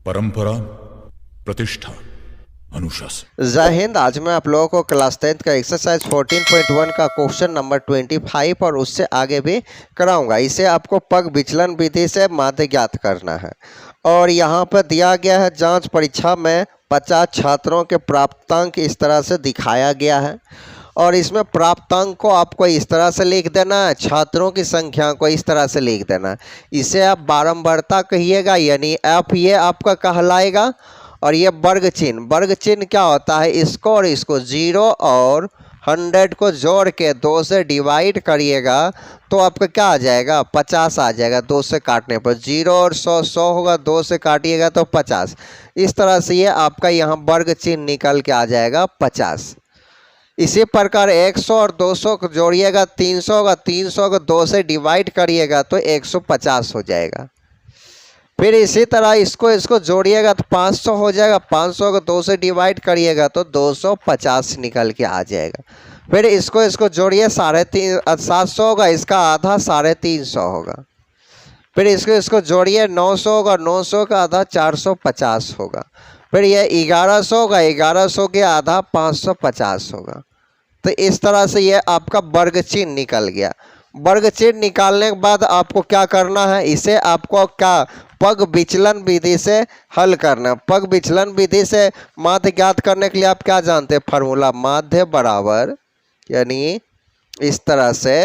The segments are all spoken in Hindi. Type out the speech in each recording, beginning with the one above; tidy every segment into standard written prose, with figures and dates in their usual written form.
परंपरा, प्रतिष्ठा, अनुशासन। जय हिंद। आज मैं आप लोगों को क्लास 10th का एक्सरसाइज 14.1 का क्वेश्चन नंबर 25 और उससे आगे भी कराऊंगा। इसे आपको पग विचलन विधि से माध्य ज्ञात करना है। और यहाँ पर दिया गया है जांच परीक्षा में 50 छात्रों के प्राप्तांक इस तरह से दिखाया गया है। और इसमें प्राप्तांक को आपको इस तरह से लिख देना है, छात्रों की संख्या को इस तरह से लिख देना है। इसे आप बारंबारता कहिएगा, यानी एफ ये आपका कहलाएगा। और ये वर्ग चिन्ह क्या होता है, इसको और इसको 0 और 100 को जोड़ के 2 से डिवाइड करिएगा तो आपका क्या आ जाएगा, 50 आ जाएगा। 2 से काटने पर 0 और 100 होगा, 2 से काटिएगा तो 50। इस तरह से ये आपका यहाँ वर्ग चिन्ह निकल के आ जाएगा 50। इसी प्रकार 100 और 200 को जोड़िएगा 300 होगा, 300 को 2 से डिवाइड करिएगा तो 150 हो जाएगा। फिर इसी तरह इसको जोड़िएगा तो 500 हो जाएगा, 500 को 2 से डिवाइड करिएगा तो 250 निकल के आ जाएगा। फिर इसको जोड़िए 750 होगा, इसका आधा 350 होगा। फिर इसको जोड़िए 900 होगा, 900 का आधा 450 होगा। फिर यह 1100 होगा, 1100 के आधा 550 होगा। तो इस तरह से यह आपका वर्ग चिन्ह निकल गया। वर्ग चिन्ह निकालने के बाद आपको क्या करना है, इसे आपको क्या पग विचलन विधि से हल करना है। पग विचलन विधि से माध्य ज्ञात करने के लिए आप क्या जानते हैं, फार्मूला माध्य बराबर, यानी इस तरह से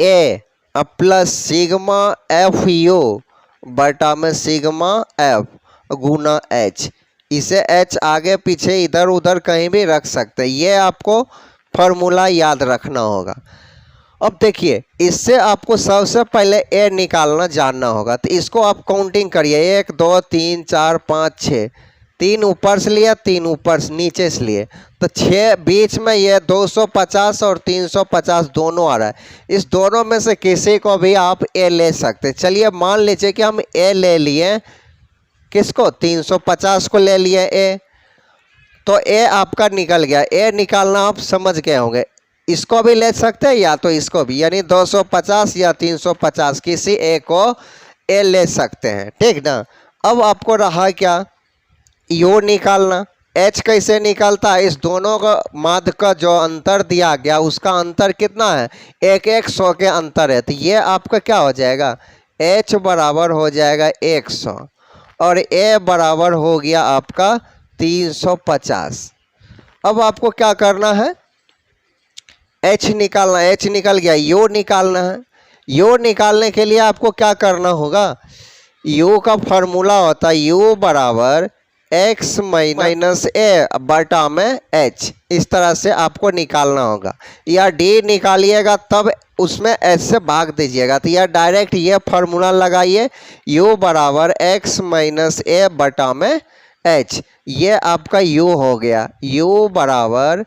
ए प्लस सिग्मा एफ यू बटा में सिग्मा एफ गुना एच। इसे एच आगे पीछे इधर उधर कहीं भी रख सकते हैं। ये आपको फॉर्मूला याद रखना होगा। अब देखिए, इससे आपको सबसे पहले ए निकालना जानना होगा। तो इसको आप काउंटिंग करिए, 1 2 3 4 5 6। 3 ऊपर से लिया, 3 ऊपर से नीचे से लिए तो 6 बीच में ये 250 और 350 दोनों आ रहा है। इस दोनों में से किसी को भी आप ए ले सकते हैं। चलिए मान लीजिए कि हम ए ले लिए, किसको, 350 को ले लिए ए, तो ए आपका निकल गया। ए निकालना आप समझ गए होंगे। इसको भी ले सकते हैं या तो इसको भी, यानी 250 या 350 किसी एक को ए ले सकते हैं, ठीक ना। अब आपको रहा क्या, यू निकालना। एच कैसे निकलता है, इस दोनों का माध्य का जो अंतर दिया गया उसका अंतर कितना है, 100 के अंतर है। तो ये आपका क्या हो जाएगा, एच बराबर हो जाएगा 100 और ए बराबर हो गया आपका 350। अब आपको क्या करना है, एच निकालना। एच निकल गया, यू निकालना है। यू निकालने के लिए आपको क्या करना होगा, यू का फॉर्मूला होता है यू बराबर एक्स माइनस ए बटा में एच। इस तरह से आपको निकालना होगा, या डी निकालिएगा तब उसमें एच से भाग दीजिएगा। तो यह डायरेक्ट ये फॉर्मूला लगाइए, यू बराबर एक्स माइनस ए बटा में एच। ये आपका यू हो गया, यू बराबर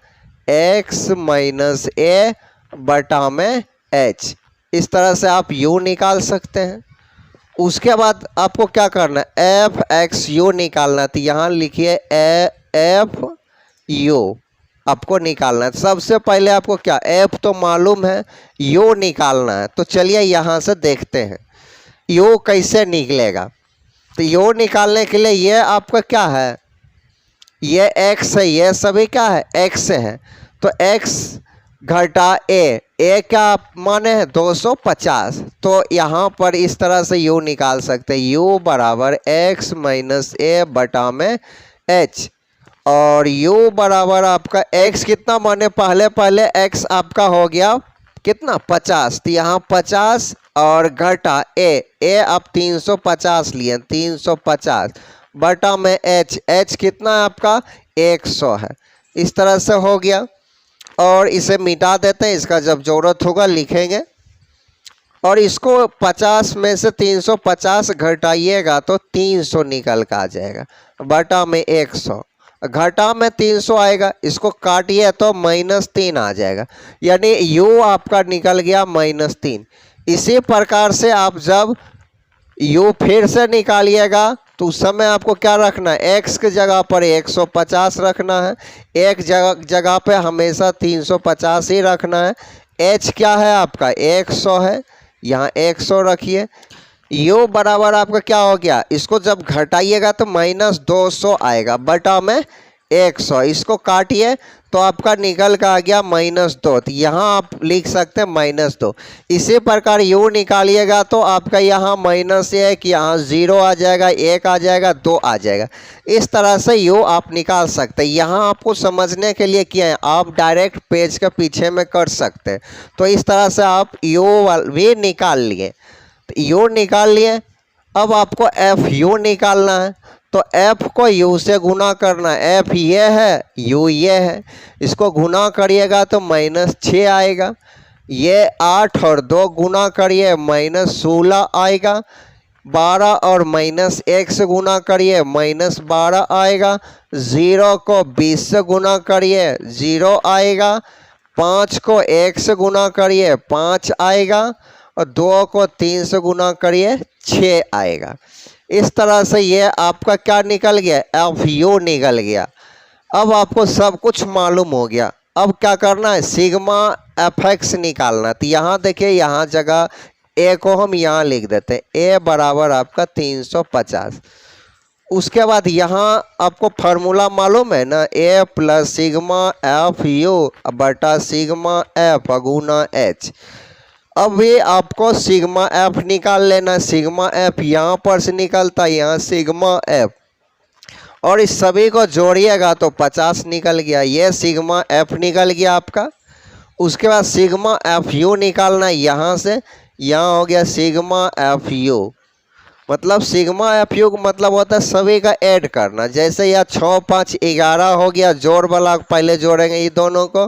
एक्स माइनस ए बटा में एच। इस तरह से आप यू निकाल सकते हैं। उसके बाद आपको क्या करना है, एफ एक्स यू निकालना। तो यहाँ लिखिए एफ यू आपको निकालना है। सबसे पहले आपको क्या, एफ तो मालूम है, यू निकालना है। तो चलिए यहाँ से देखते हैं यू कैसे निकलेगा। तो यू निकालने के लिए ये आपका क्या है, ये x है, ये सभी क्या है, x है। तो x घटा ए क्या माने है 250। तो यहाँ पर इस तरह से u निकाल सकते हैं, u बराबर x माइनस ए बटा में h। और u बराबर आपका x कितना माने, पहले x आपका हो गया कितना, 50। तो यहाँ 50 और घटा ए आप 350 लिए, 350 बटा में h कितना है आपका 100 है। इस तरह से हो गया। और इसे मिटा देते हैं, इसका जब ज़रूरत होगा लिखेंगे। और इसको 50 में से 350 घटाइएगा तो 300 निकल कर आ जाएगा बटा में 100। घटा में 300 आएगा, इसको काटिए तो -3 आ जाएगा, यानी u आपका निकल गया -3। इसी प्रकार से आप जब u फिर से निकालिएगा तो उस समय आपको क्या रखना है, x के जगह पर 150 रखना है, एक जगह पे हमेशा 350 ही रखना है। h क्या है आपका 100 है, यहाँ 100 रखिए। u बराबर आपका क्या हो गया, इसको जब घटाइएगा तो -200 आएगा बटा में 100। इसको काटिए तो आपका निकल का आ गया -2, तो यहाँ आप लिख सकते हैं -2। इसी प्रकार u निकालिएगा तो आपका यहाँ -1, यहाँ 0 आ जाएगा, 1 आ जाएगा, 2 आ जाएगा। इस तरह से u आप निकाल सकते हैं। यहाँ आपको समझने के लिए किया है, आप डायरेक्ट पेज के पीछे में कर सकते हैं। तो इस तरह से आप u भी निकाल लिए, तो u निकाल लिए। अब आपको fu निकालना है, तो f को u से गुना करना है। f ये है, u ये है, इसको गुना करिएगा तो -6 आएगा। ये 8 और 2 गुना करिए -16 आएगा। 12 और -1 से गुना करिए -12 आएगा। 0 को 20 से गुना करिए 0 आएगा। 5 को 1 से गुना करिए 5 आएगा। और 2 को 3 से गुना करिए 6 आएगा। इस तरह से ये आपका क्या निकल गया, fu निकल गया। अब आपको सब कुछ मालूम हो गया। अब क्या करना है, सिग्मा fx निकालना। तो यहाँ देखिए, यहाँ जगह a को हम यहाँ लिख देते हैं, a बराबर आपका 350। उसके बाद यहाँ आपको फार्मूला मालूम है ना, a प्लस सिग्मा fu बटा सिग्मा f गुना h। अब ये आपको सिग्मा एफ निकाल लेना। सिग्मा एफ यहाँ पर से निकलता है, यहाँ सिग्मा एफ, और इस सभी को जोड़िएगा तो 50 निकल गया। ये सिग्मा एफ निकल गया आपका। उसके बाद सिग्मा एफ यू निकालना है, यहाँ से यहाँ हो गया सिग्मा एफ यू। मतलब सिग्मा एफ यू मतलब होता है सभी का ऐड करना। जैसे यह 6 5 11 हो गया, जोड़ वाला पहले जोड़ेंगे ये दोनों को,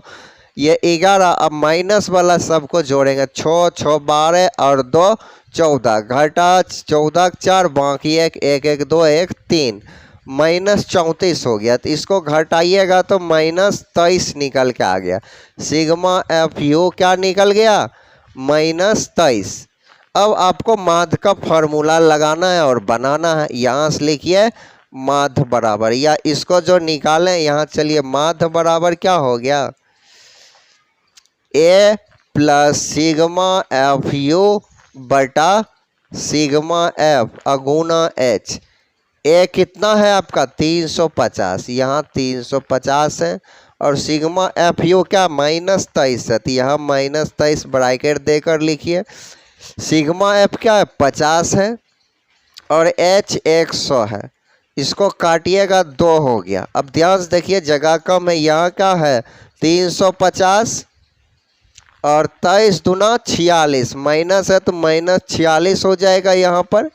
ये 11। अब माइनस वाला सबको जोड़ेंगे, 6 6 12 और 2 14, घटा 14 4, बाकी 1 1 1 2 1 3, -34 हो गया। तो इसको घटाइएगा तो -23 निकल के आ गया। सिग्मा एफ यू क्या निकल गया, -23। अब आपको माध्य का फॉर्मूला लगाना है और बनाना है। यहाँ से लिखिए माध्य बराबर, या इसको जो निकालें यहाँ, चलिए माध्य बराबर क्या हो गया, a plus sigma f u बटा सिग्मा एफ अगुना h। a कितना है आपका 350, यहाँ 350 है, और सिग्मा एफ यू क्या -23 है, तो यहाँ -23 ब्रैकेट देकर लिखिए। सिग्मा एफ क्या है 50 है, और h 100 है। इसको काटिएगा 2 हो गया। अब ध्यान से देखिए, जगह कम है, यहाँ क्या है 350 और 23 दूना 46, माइनस है तो -46 हो जाएगा यहाँ पर।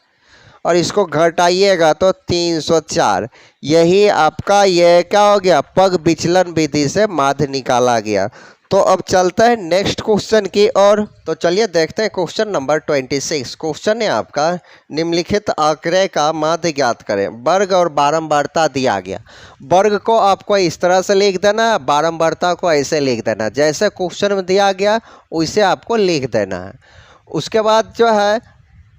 और इसको घटाइएगा तो 304। यही आपका ये क्या हो गया, पग विचलन विधि से माध्य निकाला गया। तो अब चलते हैं नेक्स्ट क्वेश्चन की ओर। तो चलिए देखते हैं क्वेश्चन नंबर 26। क्वेश्चन है आपका, निम्नलिखित आंकड़े का माध्य ज्ञात करें। वर्ग और बारंबारता दिया गया। वर्ग को आपको इस तरह से लिख देना है, बारंबारता को ऐसे लिख देना, जैसे क्वेश्चन में दिया गया वैसे आपको लिख देना है। उसके बाद जो है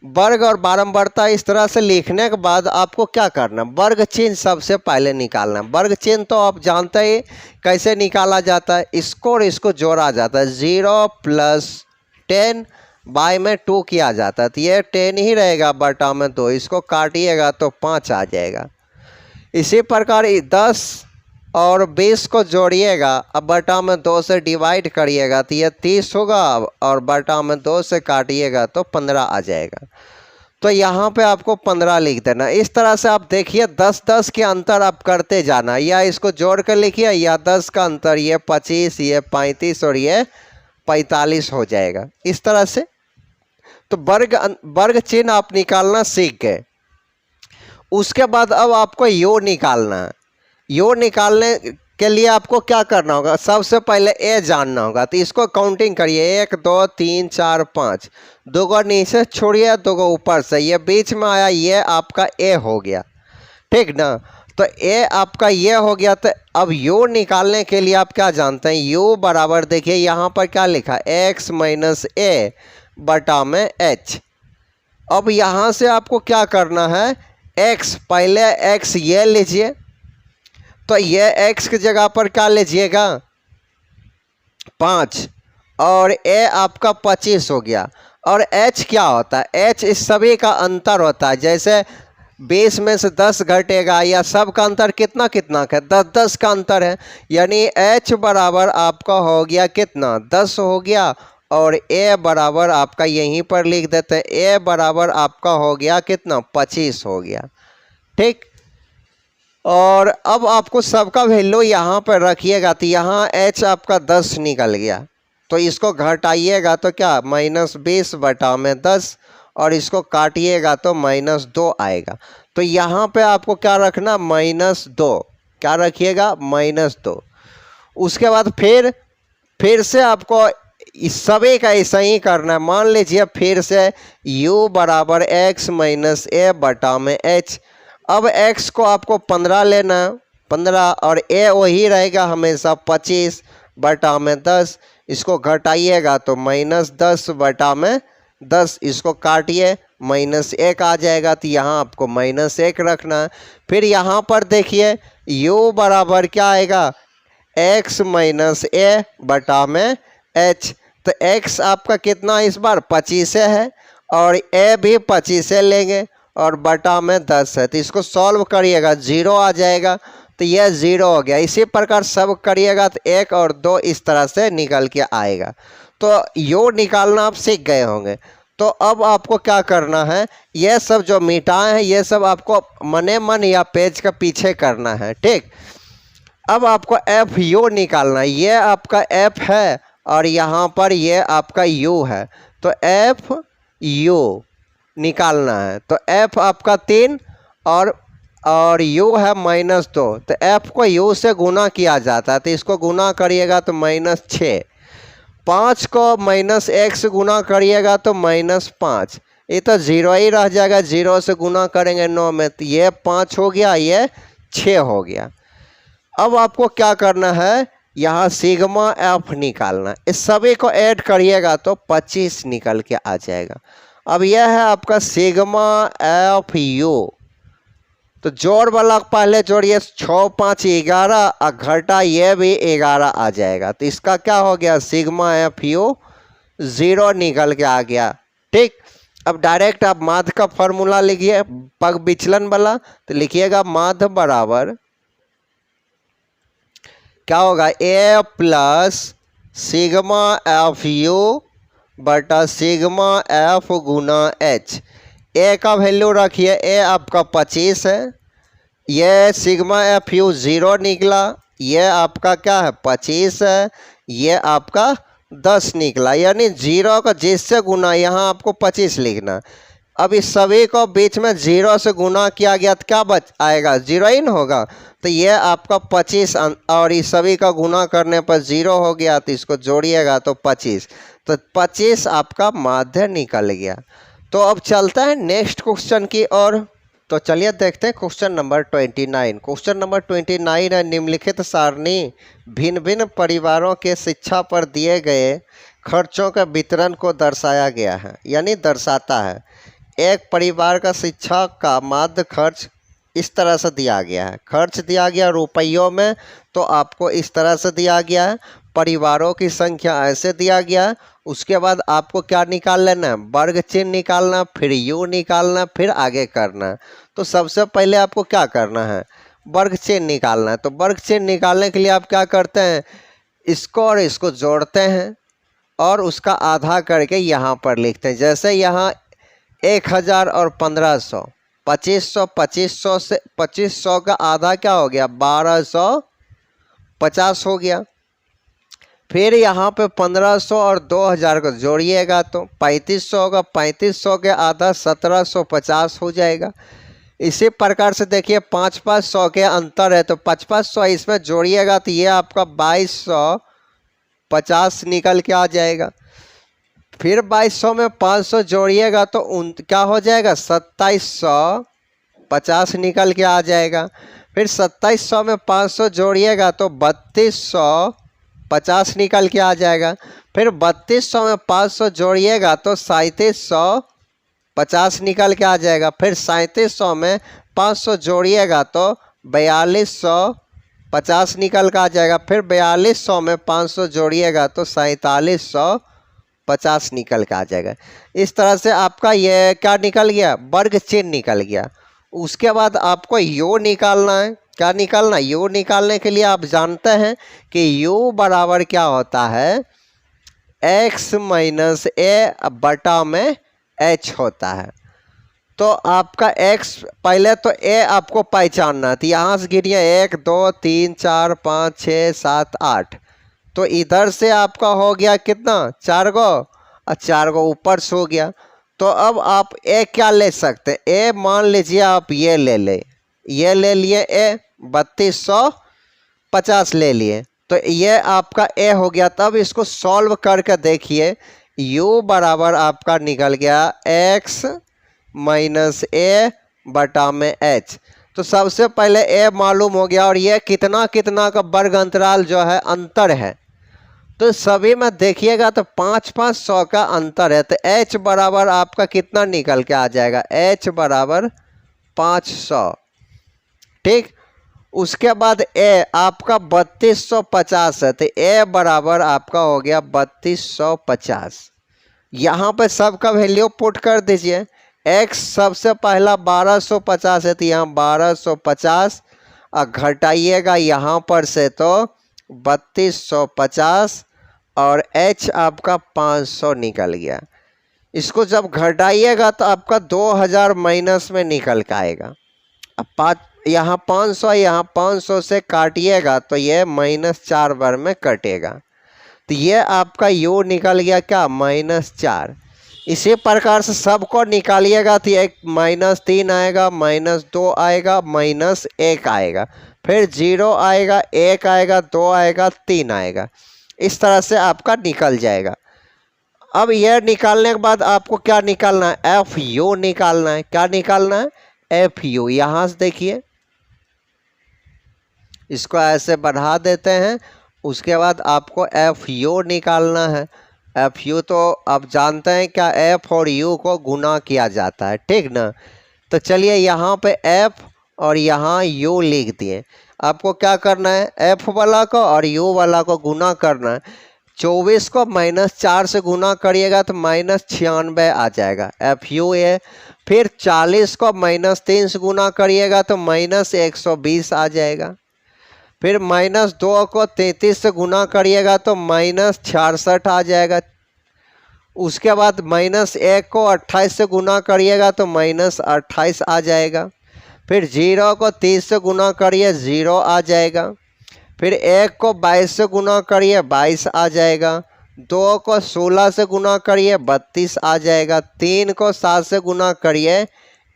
वर्ग और बारंबारता इस तरह से लिखने के बाद आपको क्या करना, वर्ग चिन्ह सबसे पहले निकालना। वर्ग चिन्ह तो आप जानते ही कैसे निकाला जाता है, इसको और इसको जोड़ा जाता है। 0 + 10 बाय में 2 किया जाता है, तो ये 10 ही रहेगा बटा में 2। इसको काटिएगा तो 5 आ जाएगा। इसी प्रकार 10 और 20 को जोड़िएगा, अब बटा में 2 से डिवाइड करिएगा तो ये 30 होगा, और बटा में 2 से काटिएगा तो 15 आ जाएगा। तो यहाँ पे आपको 15 लिख देना। इस तरह से आप देखिए 10-10 के अंतर आप करते जाना, या इसको जोड़ कर लिखिए, या 10 का अंतर ये 25, ये 35 और ये 45 हो जाएगा इस तरह से। तो वर्ग चिन्ह आप निकालना सीख गए। उसके बाद अब आपको यो निकालना है। यो निकालने के लिए आपको क्या करना होगा, सबसे पहले ए जानना होगा। तो इसको काउंटिंग करिए, 1 2 3 4 5, 2 को नीचे छोड़िए, 2 को ऊपर से, ये बीच में आया, ये आपका ए हो गया, ठीक ना। तो ए आपका ये हो गया। तो अब यू निकालने के लिए आप क्या जानते हैं, यू बराबर देखिए यहाँ पर क्या लिखा, x - a बटा में h। अब यहाँ से आपको क्या करना है, x पहले x ये लीजिए, तो ये x की जगह पर क्या लीजिएगा 5, और a आपका 25 हो गया। और h क्या होता है, h इस सभी का अंतर होता है। जैसे 20 में से 10 घटेगा या सब का अंतर कितना कितना का 10 का अंतर है, यानी h बराबर आपका हो गया कितना 10 हो गया। और a बराबर आपका यहीं पर लिख देते हैं, a बराबर आपका हो गया कितना 25 हो गया। ठीक, और अब आपको सबका वैल्यू यहाँ पर रखिएगा तो यहाँ h आपका 10 निकल गया, तो इसको घटाइएगा तो क्या -20/10, और इसको काटिएगा तो -2 आएगा। तो यहाँ पे आपको क्या रखना -2, क्या रखिएगा -2। उसके बाद फिर से आपको इस सभी का ऐसा ही करना है। मान लीजिए फिर से u बराबर x माइनस a बटा में h। अब x को आपको 15 लेना, 15, और a वही रहेगा हमेशा 25 बटा में 10। इसको घटाइएगा तो -10/10, इसको काटिए -1 आ जाएगा, तो यहाँ आपको -1 रखना है। फिर यहाँ पर देखिए u बराबर क्या आएगा x माइनस a बटा में h। तो x आपका कितना इस बार 25 है, और a भी 25 लेंगे, और बटा में 10 है। तो इसको सॉल्व करिएगा 0 आ जाएगा, तो यह 0 हो गया। इसी प्रकार सब करिएगा तो 1 और 2 इस तरह से निकल के आएगा। तो यो निकालना आप सीख गए होंगे। तो अब आपको क्या करना है, यह सब जो मिटाए हैं ये सब आपको मने मन या पेज का पीछे करना है। ठीक, अब आपको एफ यू निकालना है। ये आपका एफ है और यहाँ पर ये आपका यू है, तो एफ यू निकालना है। तो एफ आपका 3 और यू है -2, तो एफ को यू से गुना किया जाता है, तो इसको गुना करिएगा तो -6। 5 को -1 से गुना करिएगा तो -5, ये तो 0 ही रह जाएगा। 0 से गुना करेंगे 9 में, तो ये 5 हो गया, ये 6 हो गया। अब आपको क्या करना है, यहाँ सिग्मा एफ निकालना। इस सभी को ऐड करिएगा तो 25 निकल के आ जाएगा। अब यह है आपका सिग्मा एफ यू। तो जोड़ वाला पहले जोड़िए, 6 5 11, और घटा ये भी 11 आ जाएगा। तो इसका क्या हो गया, सिग्मा एफ यू 0 निकल के आ गया। ठीक, अब डायरेक्ट आप माध्य का फॉर्मूला लिखिए पग विचलन वाला। तो लिखिएगा माध्य बराबर क्या होगा, a plus sigma f u बटा सिग्मा एफ गुना h। a का वैल्यू रखिए, a आपका 25 है, ये सिग्मा एफ यू 0 निकला, ये आपका क्या है 25 है, ये आपका 10 निकला, यानी 0 का जिससे गुना यहाँ आपको 25 लिखना। अब इस सभी को बीच में 0 से गुना किया गया तो क्या बच आएगा, 0 ही ना होगा। तो ये आपका 25 और इस सभी का गुना करने पर 0 हो गया, तो इसको जोड़िएगा तो 25, तो 25 आपका माध्य निकल गया। तो अब चलता है नेक्स्ट क्वेश्चन की ओर। तो चलिए देखते हैं क्वेश्चन नंबर 29। क्वेश्चन नंबर 29 है, निम्नलिखित सारणी भिन्न भिन्न परिवारों के शिक्षा पर दिए गए खर्चों के वितरण को दर्शाया गया है, यानी दर्शाता है। एक परिवार का शिक्षा का माध्य खर्च इस तरह से दिया गया है, खर्च दिया गया रुपयों में, तो आपको इस तरह से दिया गया है। परिवारों की संख्या ऐसे दिया गया है। उसके बाद आपको क्या निकाल लेना है, वर्ग चिन्ह निकालना, फिर यू निकालना, फिर आगे करना। तो सबसे पहले आपको क्या करना है, वर्ग चिन्ह निकालना है। तो वर्ग चिन्ह निकालने के लिए आप क्या करते हैं, इसको और इसको जोड़ते हैं और उसका आधा करके यहाँ पर लिखते हैं। जैसे यहाँ 1000 और 1500, 2500, 2500 से 2500 का आधा क्या हो गया 1250 हो गया। फिर यहाँ पे 1500 और 2000 को जोड़िएगा तो 3500 होगा, 3500 के आधा 1750 हो जाएगा। इसी प्रकार से देखिए 500 के अंतर है, तो 500 इसमें जोड़िएगा तो ये आपका 2250 निकल के आ जाएगा। फिर 2200 में 500 जोड़िएगा तो क्या हो जाएगा 2750 निकल के आ जाएगा। फिर 2700 में 500 जोड़िएगा तो 3250 निकल के आ जाएगा। फिर 3200 में 500 जोड़िएगा तो 3750 निकल के आ जाएगा। फिर 3700 में 500 जोड़िएगा तो 4250 निकल के आ जाएगा। फिर 4200 में 500 जोड़िएगा तो 4750 50 निकल के आ जाएगा। इस तरह से आपका ये क्या निकल गया, वर्ग चिन्ह निकल गया। उसके बाद आपको u निकालना है। क्या निकालना, u निकालने के लिए आप जानते हैं कि u बराबर क्या होता है, x माइनस ए बटा में h होता है। तो आपका x, पहले तो a आपको पहचानना है, तो यहाँ से गिनिए 1 2 3 4 5 6 7 8। तो इधर से आपका हो गया कितना, 4 गो, और 4 गो ऊपर से हो गया। तो अब आप a क्या ले सकते हैं, a मान लीजिए आप ये ले ले लिए a 3250 ले लिए, तो ये आपका a हो गया। तब इसको सॉल्व करके देखिए, u बराबर आपका निकल गया x माइनस ए बटा में h। तो सबसे पहले a मालूम हो गया, और ये कितना कितना का वर्ग अंतराल जो है अंतर है, तो सभी में देखिएगा तो 5-500 का अंतर है। तो h बराबर आपका कितना निकल के आ जाएगा, h बराबर 500। ठीक, उसके बाद a आपका 3250 है, तो a बराबर आपका हो गया 3250। यहाँ पे सबका वैल्यू पुट कर दीजिए। x सबसे पहला 1250 है, तो यहाँ 1250, और घटाइएगा यहाँ पर से तो 3250, और h आपका 500 निकल गया। इसको जब घटाइएगा तो आपका 2000 माइनस में निकल के आएगा। अब यहाँ 500 यहाँ 500 से काटिएगा तो ये -4 बार में कटेगा, तो ये आपका u निकल गया क्या, -4। इसी प्रकार से सबको निकालिएगा तो एक -3 आएगा, -2 आएगा, -1 आएगा, फिर 0 आएगा, 1 आएगा, 2 आएगा, 3 आएगा। इस तरह से आपका निकल जाएगा। अब यह निकालने के बाद आपको क्या निकालना है, FU निकालना है। क्या निकालना है, FU। यहाँ से देखिए, इसको ऐसे बढ़ा देते हैं, उसके बाद आपको FU निकालना है। FU तो आप जानते हैं क्या, F और U को गुना किया जाता है, ठीक ना। तो चलिए यहाँ पे F और यहाँ U लिख दिए। आपको क्या करना है, F वाला को और U वाला को गुना करना है। 24 को -4 से गुना करिएगा तो -96 आ जाएगा, FU है। फिर 40 को -3 से गुना करिएगा तो -120 आ जाएगा। फिर -2 को 33 से गुना करिएगा तो -66 आ जाएगा। उसके बाद -1 को 28 से गुना करिएगा तो -28 आ जाएगा। फिर 0 को 30 से गुना करिए, 0 आ जाएगा। फिर 1 को 22 से गुना करिए, 22 आ जाएगा। 2 को 16 से गुना करिए, 32 आ जाएगा। 3 को 7 से गुना करिए,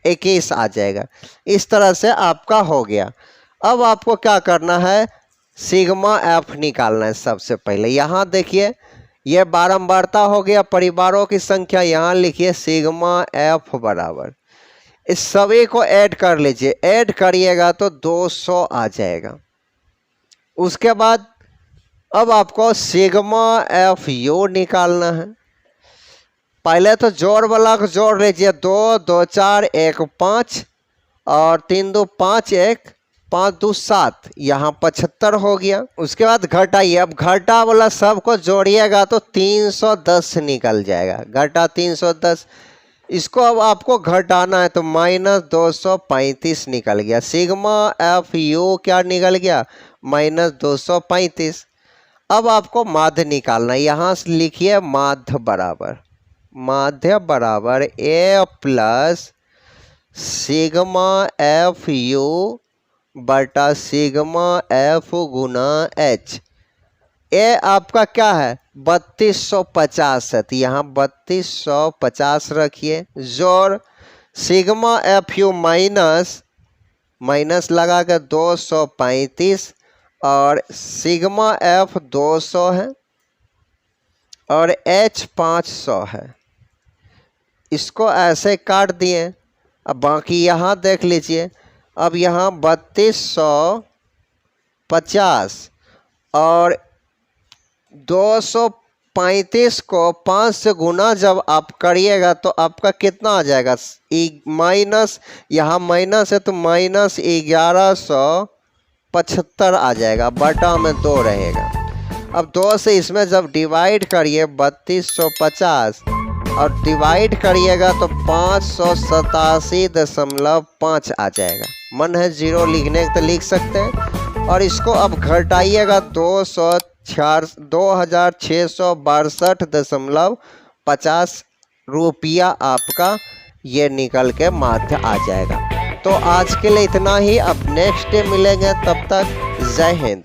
21 आ जाएगा। इस तरह से आपका हो गया। अब आपको क्या करना है, सिग्मा एफ निकालना है। सबसे पहले यहाँ देखिए, ये बारंबारता हो गया परिवारों की संख्या, यहाँ लिखिए सिग्मा एफ बराबर, इस सभी को ऐड कर लीजिए। ऐड करिएगा तो 200 आ जाएगा। उसके बाद अब आपको सिग्मा एफ यू निकालना है। पहले तो जोड़ वाला को जोड़ लीजिए, 2 2 4 1 5 और 3 2 5 1 5 2 7, यहाँ 75 हो गया। उसके बाद घटाइए, अब घटा वाला सबको जोड़िएगा तो 310 निकल जाएगा, घटा 310। इसको अब आपको घटाना है तो -235 निकल गया। सिग्मा एफ यू क्या निकल गया, -235। अब आपको माध्य निकालना है। यहाँ से लिखिए माध्य बराबर ए प्लस सिग्मा एफ यू बटा सिग्मा एफ गुना एच। ए आपका क्या है, 3250 है, तो यहाँ 3250 रखिए। जोड़ सिग्मा एफ यू माइनस लगा कर 235 और सिग्मा एफ 200 है और एच 500 है। इसको ऐसे काट दिए। अब बाकी यहाँ देख लीजिए, अब यहाँ 3250 और 235 को 5 से गुना जब आप करिएगा तो आपका कितना आ जाएगा, माइनस, यहाँ माइनस है तो -1175 आ जाएगा, बटा में 2 रहेगा। अब 2 से इसमें जब डिवाइड करिए 3250 और डिवाइड करिएगा तो 587.5 आ जाएगा। मन है 0 लिखने तो लिख सकते हैं। और इसको अब घटाइएगा 2662.50 रुपया आपका ये निकल के माध्य आ जाएगा। तो आज के लिए इतना ही। अब नेक्स्ट डे मिलेंगे, तब तक जय हिंद।